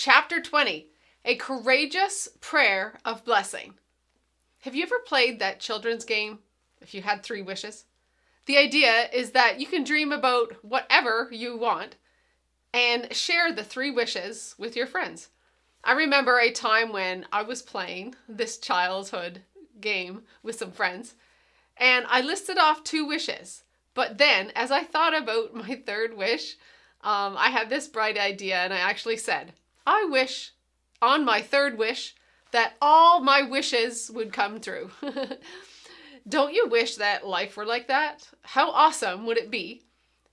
Chapter 20, A Courageous Prayer of Blessing. Have you ever played that children's game, If You Had Three Wishes? The idea is that you can dream about whatever you want and share the three wishes with your friends. I remember a time when I was playing this childhood game with some friends, and I listed off two wishes. But then, as I thought about my third wish, I had this bright idea, and I actually said, I wish on my third wish that all my wishes would come true. Don't you wish that life were like that? How awesome would it be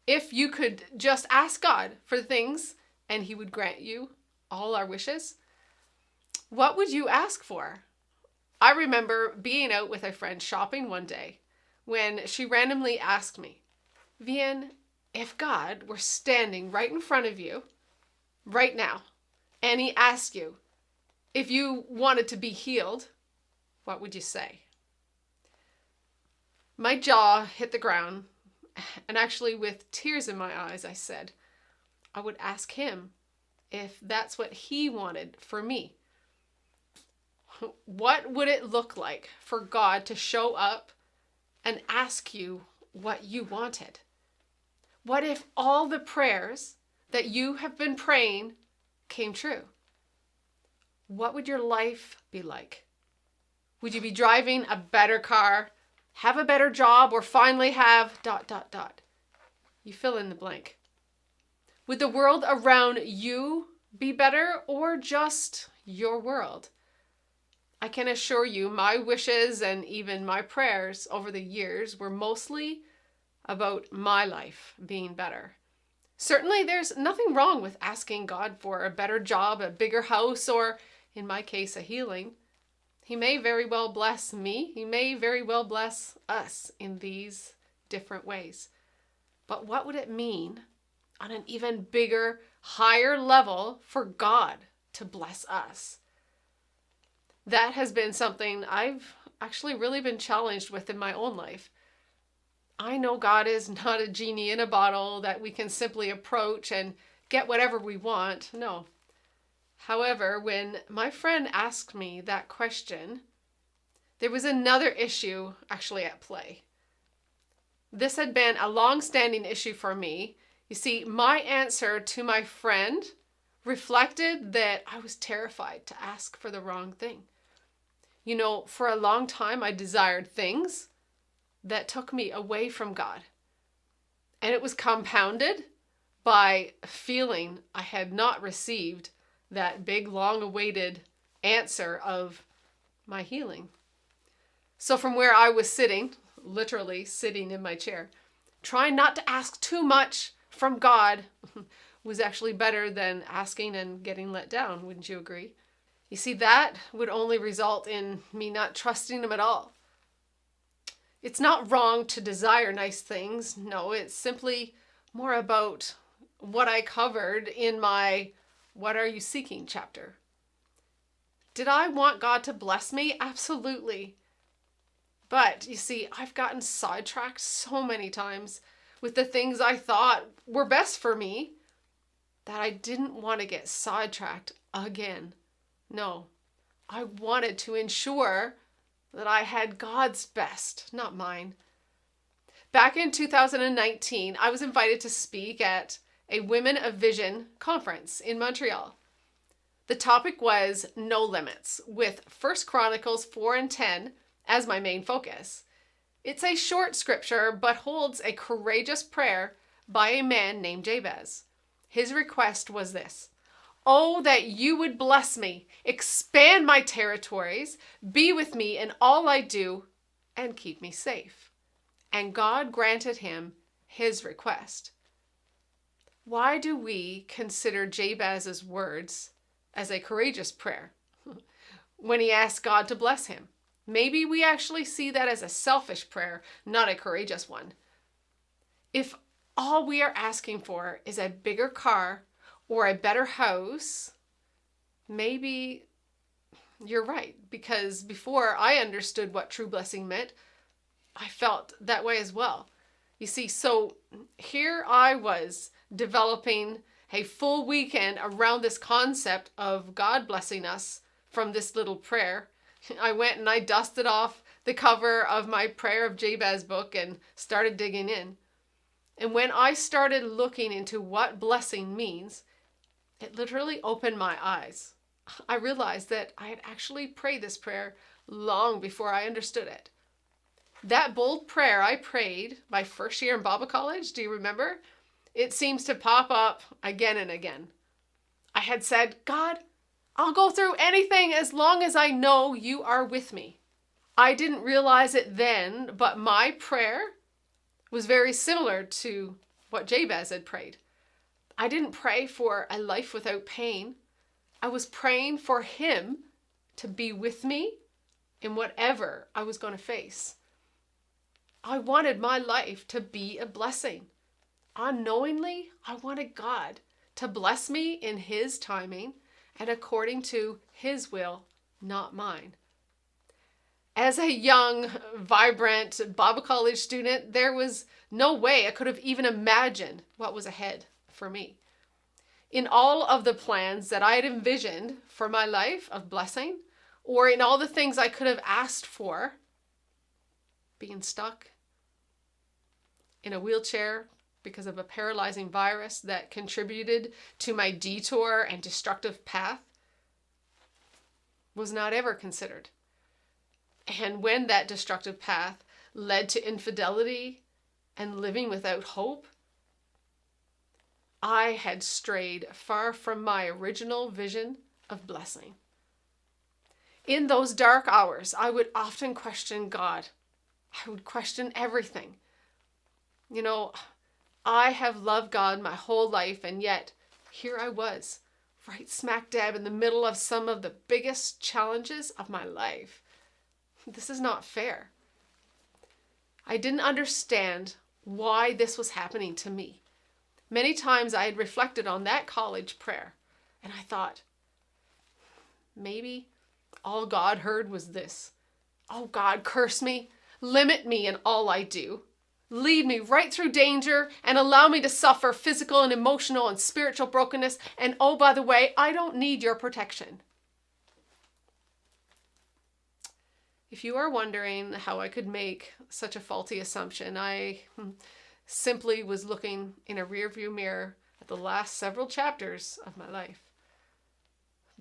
if you could just ask God for things and He would grant you all our wishes? What would you ask for? I remember being out with a friend shopping one day when she randomly asked me, Vian, if God were standing right in front of you right now and He asked you if you wanted to be healed, what would you say? My jaw hit the ground, and actually with tears in my eyes, I said, I would ask Him if that's what He wanted for me. What would it look like for God to show up and ask you what you wanted? What if all the prayers that you have been praying came true? What would your life be like? Would you be driving a better car, have a better job, or finally have ... You fill in the blank. Would the world around you be better, or just your world? I can assure you my wishes and even my prayers over the years were mostly about my life being better. Certainly there's nothing wrong with asking God for a better job, a bigger house, or in my case, a healing. He may very well bless me. He may very well bless us in these different ways. But what would it mean on an even bigger, higher level for God to bless us? That has been something I've actually really been challenged with in my own life. I know God is not a genie in a bottle that we can simply approach and get whatever we want. No. However, when my friend asked me that question, there was another issue actually at play. This had been a long-standing issue for me. You see, my answer to my friend reflected that I was terrified to ask for the wrong thing. You know, for a long time I desired things that took me away from God. And it was compounded by feeling I had not received that big, long-awaited answer of my healing. So from where I was sitting, literally sitting in my chair, trying not to ask too much from God was actually better than asking and getting let down. Wouldn't you agree? You see, that would only result in me not trusting Him at all. It's not wrong to desire nice things. No, it's simply more about what I covered in my What Are You Seeking chapter. Did I want God to bless me? Absolutely. But you see, I've gotten sidetracked so many times with the things I thought were best for me that I didn't want to get sidetracked again. No, I wanted to ensure that I had God's best, not mine. Back in 2019, I was invited to speak at a Women of Vision conference in Montreal. The topic was No Limits, with 1 Chronicles 4 and 10 as my main focus. It's a short scripture, but holds a courageous prayer by a man named Jabez. His request was this: Oh, that you would bless me, expand my territories, be with me in all I do, and keep me safe. And God granted him his request. Why do we consider Jabez's words as a courageous prayer when he asked God to bless him? Maybe we actually see that as a selfish prayer, not a courageous one. If all we are asking for is a bigger car or a better house, maybe you're right, because before I understood what true blessing meant, I felt that way as well. You see, so here I was developing a full weekend around this concept of God blessing us from this little prayer. I went and I dusted off the cover of my Prayer of Jabez book and started digging in. And when I started looking into what blessing means, it literally opened my eyes. I realized that I had actually prayed this prayer long before I understood it. That bold prayer I prayed my first year in Bible college, do you remember? It seems to pop up again and again. I had said, God, I'll go through anything as long as I know you are with me. I didn't realize it then, but my prayer was very similar to what Jabez had prayed. I didn't pray for a life without pain. I was praying for him to be with me in whatever I was going to face. I wanted my life to be a blessing. Unknowingly, I wanted God to bless me in his timing and according to his will, not mine. As a young, vibrant Bible college student, there was no way I could have even imagined what was ahead for me. In all of the plans that I had envisioned for my life of blessing, or in all the things I could have asked for, being stuck in a wheelchair because of a paralyzing virus that contributed to my detour and destructive path, was not ever considered. And when that destructive path led to infidelity and living without hope, I had strayed far from my original vision of blessing. In those dark hours, I would often question God. I would question everything. You know, I have loved God my whole life, and yet here I was, right smack dab in the middle of some of the biggest challenges of my life. This is not fair. I didn't understand why this was happening to me. Many times I had reflected on that college prayer, and I thought, maybe all God heard was this. Oh God, curse me, limit me in all I do, lead me right through danger, and allow me to suffer physical and emotional and spiritual brokenness. And oh, by the way, I don't need your protection. If you are wondering how I could make such a faulty assumption, I simply was looking in a rearview mirror at the last several chapters of my life.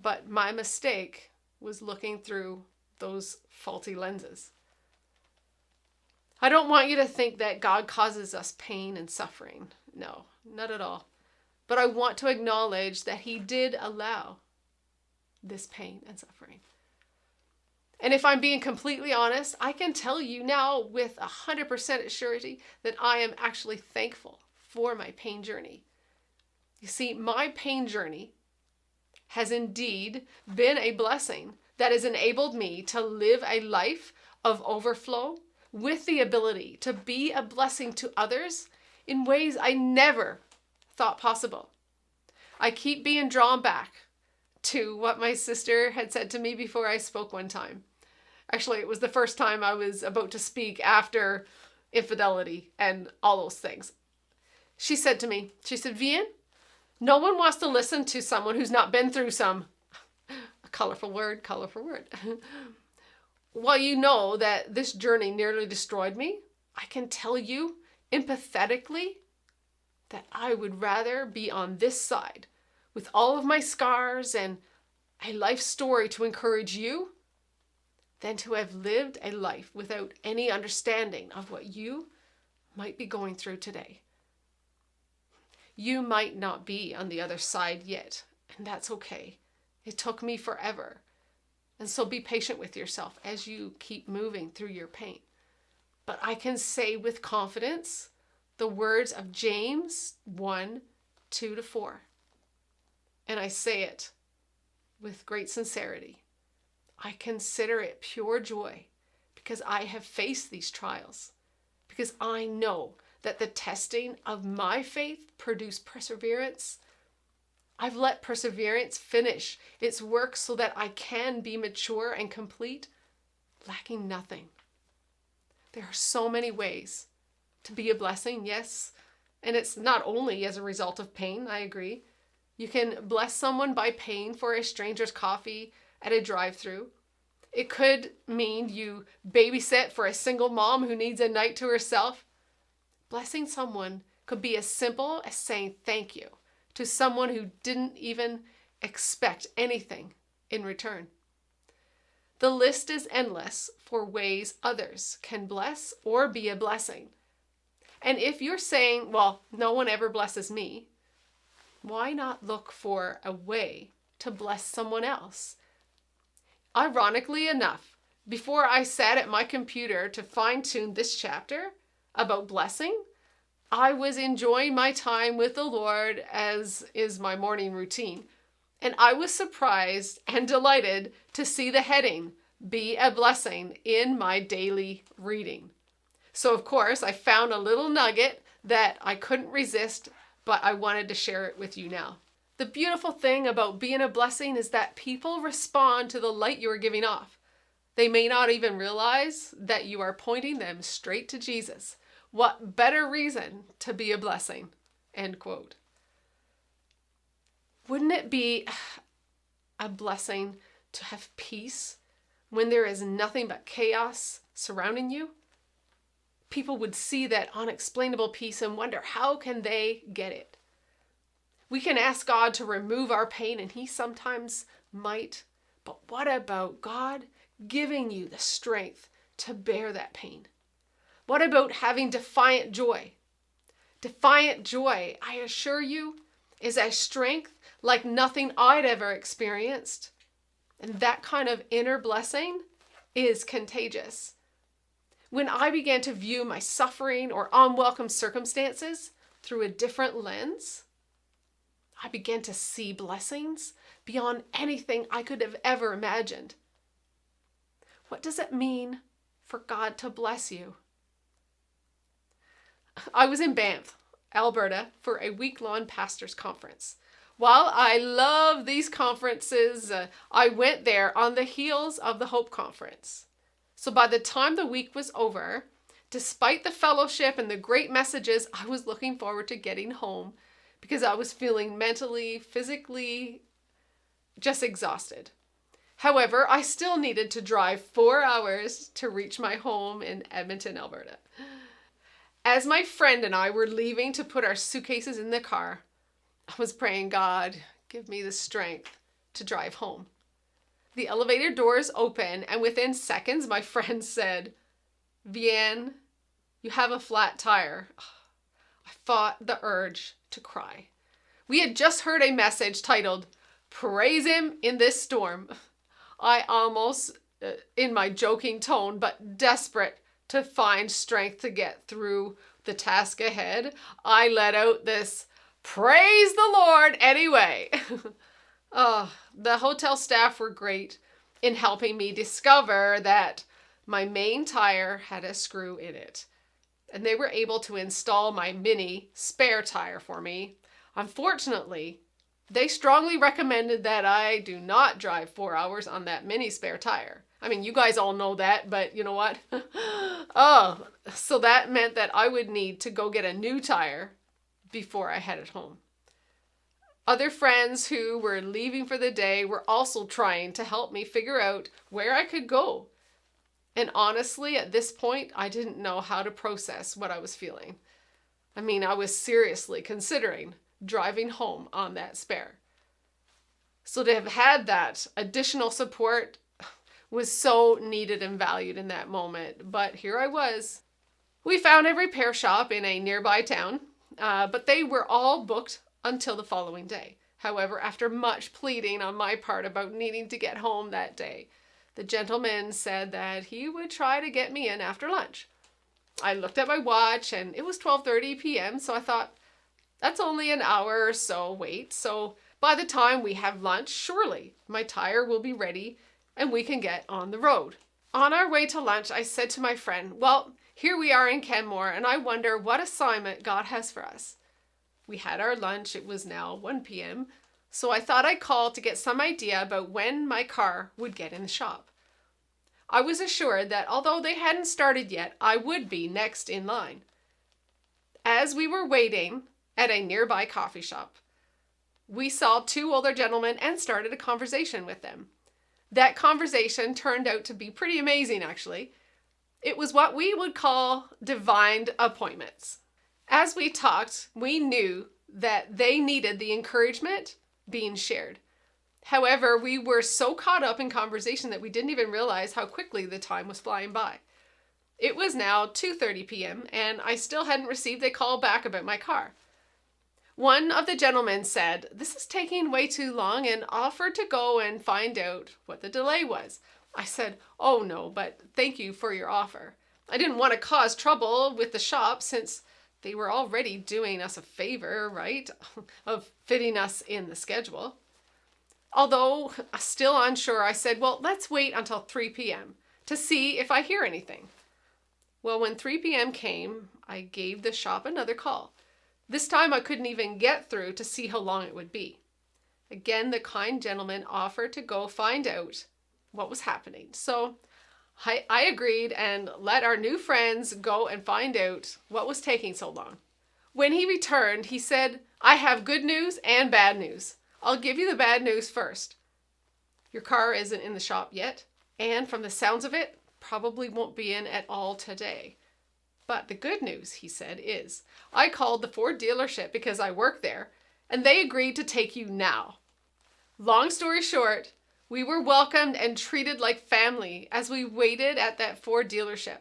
But my mistake was looking through those faulty lenses. I don't want you to think that God causes us pain and suffering. No, not at all. But I want to acknowledge that he did allow this pain and suffering. And if I'm being completely honest, I can tell you now with 100% surety that I am actually thankful for my pain journey. You see, my pain journey has indeed been a blessing that has enabled me to live a life of overflow with the ability to be a blessing to others in ways I never thought possible. I keep being drawn back to what my sister had said to me before I spoke one time. Actually, it was the first time I was about to speak after infidelity and all those things. She said to me, she said, Vian, no one wants to listen to someone who's not been through some, a colorful word. While you know that this journey nearly destroyed me, I can tell you empathetically that I would rather be on this side with all of my scars and a life story to encourage you than to have lived a life without any understanding of what you might be going through today. You might not be on the other side yet, and that's okay. It took me forever. And so be patient with yourself as you keep moving through your pain. But I can say with confidence the words of James 1:2-4. And I say it with great sincerity. I consider it pure joy because I have faced these trials, because I know that the testing of my faith produced perseverance. I've let perseverance finish its work so that I can be mature and complete, lacking nothing. There are so many ways to be a blessing, yes, and it's not only as a result of pain, I agree, You can bless someone by paying for a stranger's coffee at a drive-thru. It could mean you babysit for a single mom who needs a night to herself. Blessing someone could be as simple as saying thank you to someone who didn't even expect anything in return. The list is endless for ways others can bless or be a blessing. And if you're saying, well, no one ever blesses me, why not look for a way to bless someone else? Ironically enough, before I sat at my computer to fine-tune this chapter about blessing, I was enjoying my time with the Lord, as is my morning routine. And I was surprised and delighted to see the heading, Be a Blessing, in my daily reading. So of course, I found a little nugget that I couldn't resist, but I wanted to share it with you now. The beautiful thing about being a blessing is that people respond to the light you are giving off. They may not even realize that you are pointing them straight to Jesus. What better reason to be a blessing? End quote. Wouldn't it be a blessing to have peace when there is nothing but chaos surrounding you? People would see that unexplainable peace and wonder, how can they get it? We can ask God to remove our pain, and He sometimes might. But what about God giving you the strength to bear that pain? What about having defiant joy? Defiant joy, I assure you, is a strength like nothing I'd ever experienced. And that kind of inner blessing is contagious. When I began to view my suffering or unwelcome circumstances through a different lens, I began to see blessings beyond anything I could have ever imagined. What does it mean for God to bless you? I was in Banff, Alberta, for a week-long pastors' conference. While I love these conferences, I went there on the heels of the Hope Conference. So by the time the week was over, despite the fellowship and the great messages, I was looking forward to getting home because I was feeling mentally, physically, just exhausted. However, I still needed to drive 4 hours to reach my home in Edmonton, Alberta. As my friend and I were leaving to put our suitcases in the car, I was praying, God, give me the strength to drive home. The elevator doors open, and within seconds, my friend said, Vianne, you have a flat tire. I fought the urge to cry. We had just heard a message titled, Praise Him in This Storm. I almost, in my joking tone, but desperate to find strength to get through the task ahead, I let out this, Praise the Lord anyway. The hotel staff were great in helping me discover that my main tire had a screw in it. And they were able to install my mini spare tire for me. Unfortunately, they strongly recommended that I do not drive 4 hours on that mini spare tire. I mean, you guys all know that, but you know what? So that meant that I would need to go get a new tire before I headed home. Other friends who were leaving for the day were also trying to help me figure out where I could go. And honestly, at this point, I didn't know how to process what I was feeling. I mean, I was seriously considering driving home on that spare. So to have had that additional support was so needed and valued in that moment. But here I was. We found a repair shop in a nearby town, but they were all booked until the following day. However, after much pleading on my part about needing to get home that day, the gentleman said that he would try to get me in after lunch. I looked at my watch and it was 12:30 p.m. So I thought, that's only an hour or so wait. So by the time we have lunch, surely my tire will be ready and we can get on the road. On our way to lunch, I said to my friend, well, here we are in Canmore and I wonder what assignment God has for us. We had our lunch. It was now 1 p.m. So I thought I'd call to get some idea about when my car would get in the shop. I was assured that although they hadn't started yet, I would be next in line. As we were waiting at a nearby coffee shop, we saw two older gentlemen and started a conversation with them. That conversation turned out to be pretty amazing, actually. It was what we would call divine appointments. As we talked, we knew that they needed the encouragement being shared. However, we were so caught up in conversation that we didn't even realize how quickly the time was flying by. It was now 2:30 p.m. and I still hadn't received a call back about my car. One of the gentlemen said, "This is taking way too long," and offered to go and find out what the delay was. I said, "Oh no, but thank you for your offer." I didn't want to cause trouble with the shop since they were already doing us a favor, right, of fitting us in the schedule. Although still unsure, I said, "Well, let's wait until 3 p.m. to see if I hear anything." Well, when 3 p.m. came, I gave the shop another call. This time I couldn't even get through to see how long it would be. Again, the kind gentleman offered to go find out what was happening. So I agreed and let our new friends go and find out what was taking so long. When he returned, he said, "I have good news and bad news. I'll give you the bad news first. Your car isn't in the shop yet, and from the sounds of it, probably won't be in at all today. But the good news," he said, "is I called the Ford dealership because I work there, and they agreed to take you now." Long story short, we were welcomed and treated like family as we waited at that Ford dealership.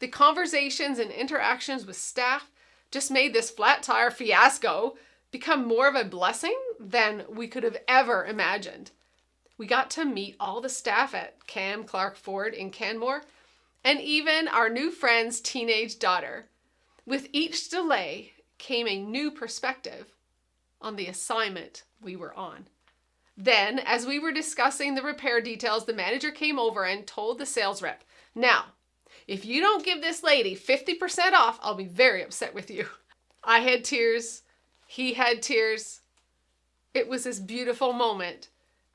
The conversations and interactions with staff just made this flat tire fiasco become more of a blessing than we could have ever imagined. We got to meet all the staff at Cam Clark Ford in Canmore, and even our new friend's teenage daughter. With each delay came a new perspective on the assignment we were on. Then, as we were discussing the repair details, the manager came over and told the sales rep, "Now, if you don't give this lady 50% off, I'll be very upset with you." I had tears. He had tears. It was this beautiful moment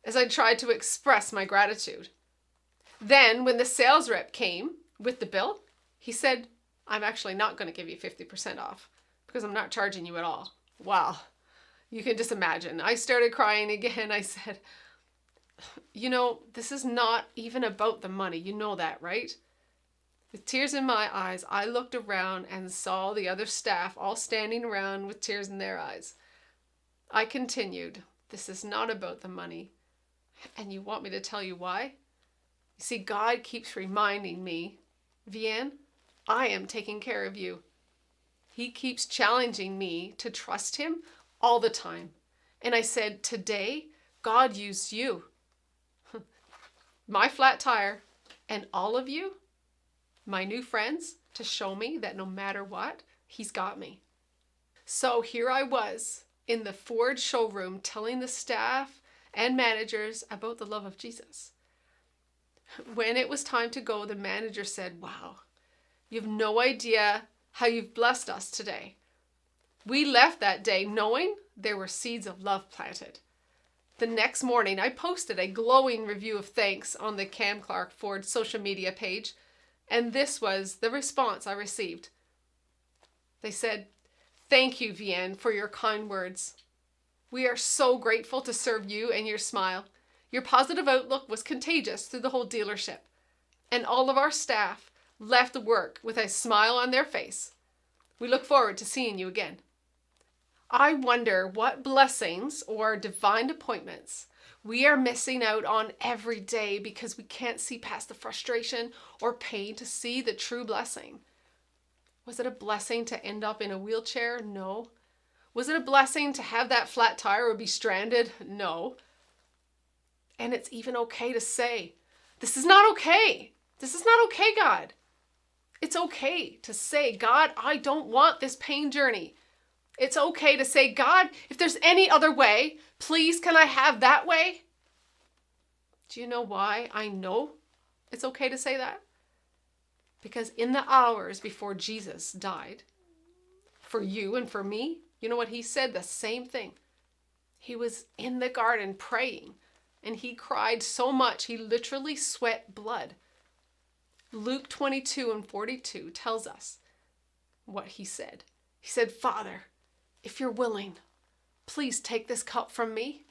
as I tried to express my gratitude. Then, when the sales rep came with the bill, he said, "I'm actually not going to give you 50% off because I'm not charging you at all." Wow. You can just imagine. I started crying again. I said, "This is not even about the money. You know that, right?" With tears in my eyes, I looked around and saw the other staff all standing around with tears in their eyes. I continued, "This is not about the money. And you want me to tell you why? You see, God keeps reminding me, Vianne, I am taking care of you. He keeps challenging me to trust him all the time." And I said, "Today, God used you, my flat tire, and all of you, my new friends, to show me that no matter what, he's got me." So here I was in the Ford showroom telling the staff and managers about the love of Jesus. When it was time to go, the manager said, "Wow, you have no idea how you've blessed us today." We left that day knowing there were seeds of love planted. The next morning, I posted a glowing review of thanks on the Cam Clark Ford social media page, and this was the response I received. They said, "Thank you, Vianne, for your kind words. We are so grateful to serve you and your smile. Your positive outlook was contagious through the whole dealership, and all of our staff left work with a smile on their face. We look forward to seeing you again." I wonder what blessings or divine appointments we are missing out on every day because we can't see past the frustration or pain to see the true blessing. Was it a blessing to end up in a wheelchair? No. Was it a blessing to have that flat tire or be stranded? No. And it's even okay to say, "This is not okay. This is not okay, God." It's okay to say, "God, I don't want this pain journey." It's okay to say, "God, if there's any other way, please can I have that way?" Do you know why I know it's okay to say that? Because in the hours before Jesus died, for you and for me, you know what he said? The same thing. He was in the garden praying, and he cried so much he literally sweat blood. Luke 22:42 tells us what he said. He said, "Father, if you're willing, Please take this cup from me.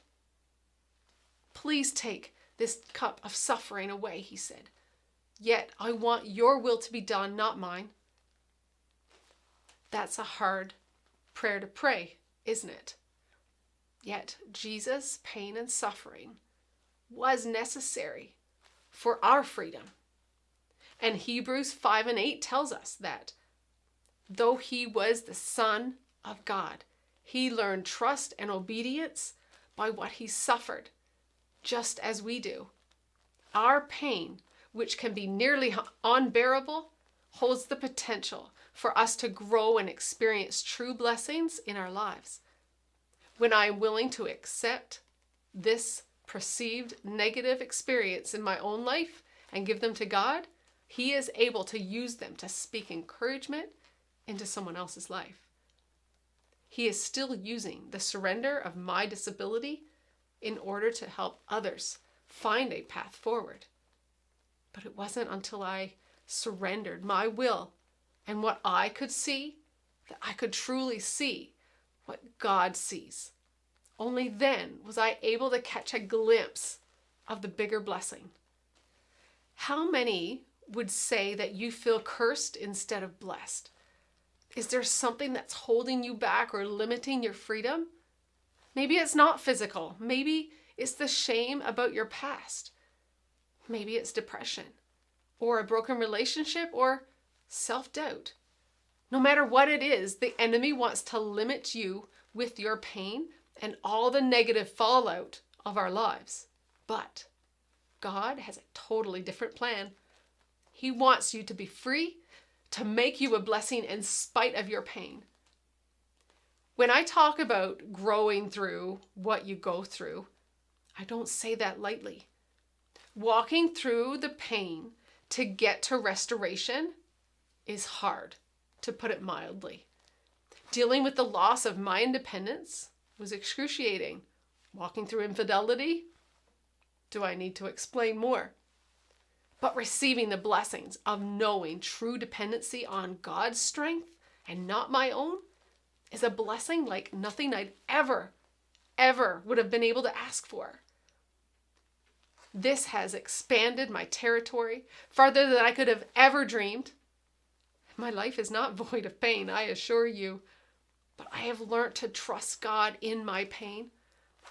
Please take this cup of suffering away, he said. Yet I want your will to be done, not mine. That's a hard prayer to pray, isn't it? Yet Jesus' pain and suffering was necessary for our freedom. And Hebrews 5:8 tells us that though he was the Son of God, he learned trust and obedience by what he suffered, just as we do. Our pain, which can be nearly unbearable, holds the potential for us to grow and experience true blessings in our lives. When I am willing to accept this perceived negative experience in my own life and give them to God, he is able to use them to speak encouragement into someone else's life. He is still using the surrender of my disability in order to help others find a path forward. But it wasn't until I surrendered my will and what I could see that I could truly see what God sees. Only then was I able to catch a glimpse of the bigger blessing. How many would say that you feel cursed instead of blessed? Is there something that's holding you back or limiting your freedom? Maybe it's not physical. Maybe it's the shame about your past. Maybe it's depression or a broken relationship or self-doubt. No matter what it is, the enemy wants to limit you with your pain and all the negative fallout of our lives. But God has a totally different plan. He wants you to be free, to make you a blessing in spite of your pain. When I talk about growing through what you go through, I don't say that lightly. Walking through the pain to get to restoration is hard, to put it mildly. Dealing with the loss of my independence was excruciating. Walking through infidelity, do I need to explain more? But receiving the blessings of knowing true dependency on God's strength and not my own is a blessing like nothing I'd ever would have been able to ask for. This has expanded my territory farther than I could have ever dreamed. My life is not void of pain, I assure you, but I have learned to trust God in my pain,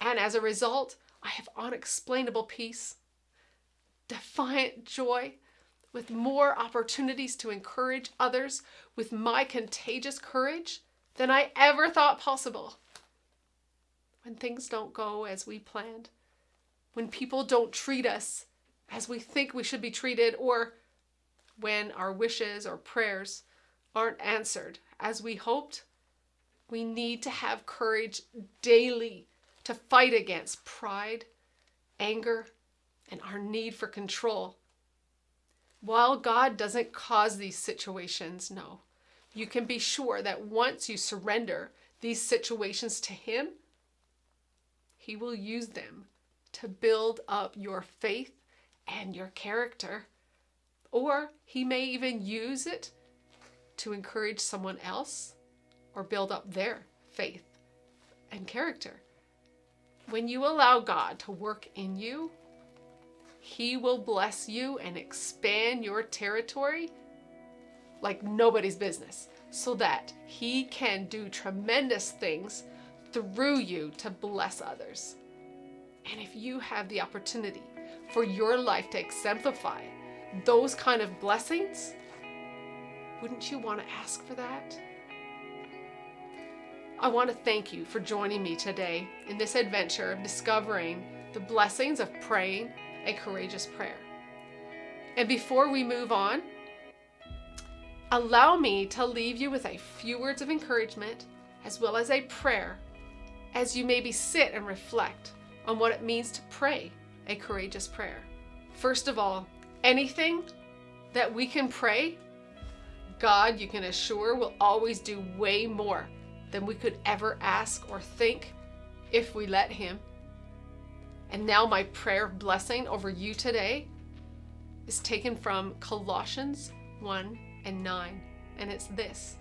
and as a result, I have unexplainable peace, defiant joy, with more opportunities to encourage others with my contagious courage than I ever thought possible. When things don't go as we planned, when people don't treat us as we think we should be treated, or when our wishes or prayers aren't answered as we hoped, we need to have courage daily to fight against pride, anger, and our need for control. While God doesn't cause these situations, no, you can be sure that once you surrender these situations to Him, He will use them to build up your faith and your character. Or He may even use it to encourage someone else or build up their faith and character. When you allow God to work in you, He will bless you and expand your territory like nobody's business, so that He can do tremendous things through you to bless others. And if you have the opportunity for your life to exemplify those kind of blessings, wouldn't you want to ask for that? I want to thank you for joining me today in this adventure of discovering the blessings of praying a courageous prayer. And before we move on, allow me to leave you with a few words of encouragement as well as a prayer as you maybe sit and reflect on what it means to pray a courageous prayer. First of all, anything that we can pray, God, you can assure, will always do way more than we could ever ask or think if we let Him. And now my prayer of blessing over you today is taken from Colossians 1:9, and it's this: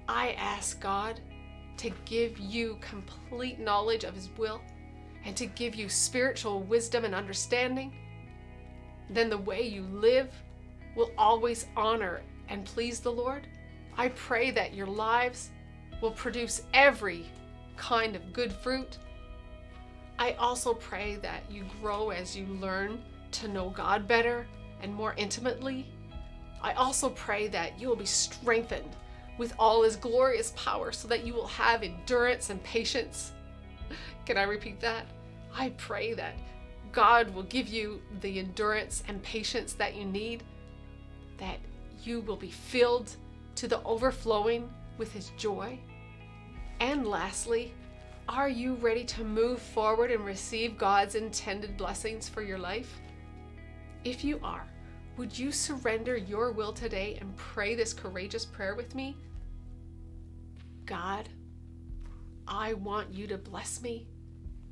I ask God to give you complete knowledge of His will and to give you spiritual wisdom and understanding, then the way you live will always honor and please the Lord. I pray that your lives will produce every kind of good fruit. I also pray that you grow as you learn to know God better and more intimately. I also pray that you will be strengthened with all His glorious power so that you will have endurance and patience. Can I repeat that? I pray that God will give you the endurance and patience that you need, that you will be filled to the overflowing with His joy. And lastly, are you ready to move forward and receive God's intended blessings for your life? If you are, would you surrender your will today and pray this courageous prayer with me? God, I want you to bless me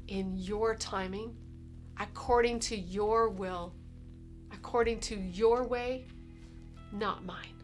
in your timing, according to your will, according to your way, not mine.